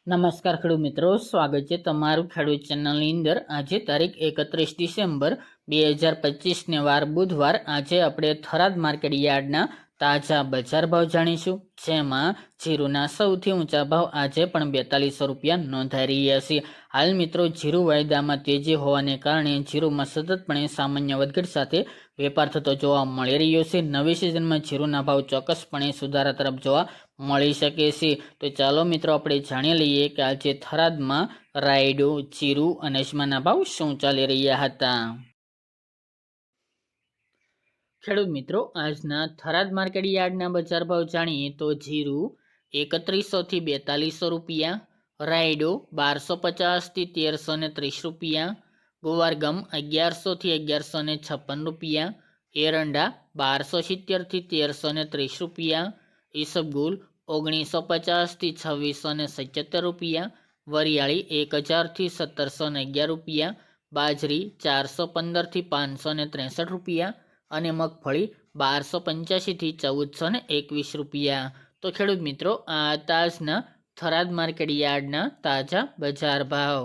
નમસ્કાર ખેડૂત મિત્રો, સ્વાગત છે તમારું ખેડૂત ચેનલની અંદર। આજે તારીખ 31 ડિસેમ્બર 2025 વાર બુધવાર। આજે આપણે થરાદ માર્કેટ યાર્ડના તાજા બજાર ભાવ જાણીશું, જેમાં જીરુના સૌથી ઊંચા ભાવ આજે પણ 4200 રૂપિયા નોંધાઈ રહ્યા છે। હાલ મિત્રો જીરુ વાયદામાં તેજી હોવાને કારણે જીરુમાં સતતપણે સામાન્ય વધઘટ સાથે વેપાર થતો જોવા મળી રહ્યો છે। નવી સિઝનમાં જીરુના ભાવ ચોક્કસપણે સુધારા તરફ જોવા મળી શકે છે। તો ચાલો મિત્રો આપણે જાણી લઈએ કે આજે થરાદમાં રાયડો, જીરુ અને અજમાના ભાવ શું ચાલી રહ્યા હતા। ખેડૂત મિત્રો, આજના થરાદ માર્કેટ યાર્ડના બજાર ભાવ જાણીએ તો જીરુ 3100 થી 4200 રૂપિયા, રાયડો 1250 થી 1330 રૂપિયા, ગુવારગમ 1100 થી 1156 રૂપિયા, એરંડા 1270 થી 1330 રૂપિયા, ઈસબગુલ 1950 થી 2677 રૂપિયા, વરિયાળી 1000 થી 1711 રૂપિયા, બાજરી 415 થી 563 રૂપિયા અને મગફળી 1285 થી 1421 રૂપિયા। તો ખેડૂત મિત્રો, આ તાજના થરાદ માર્કેટ યાર્ડના તાજા બજાર ભાવ।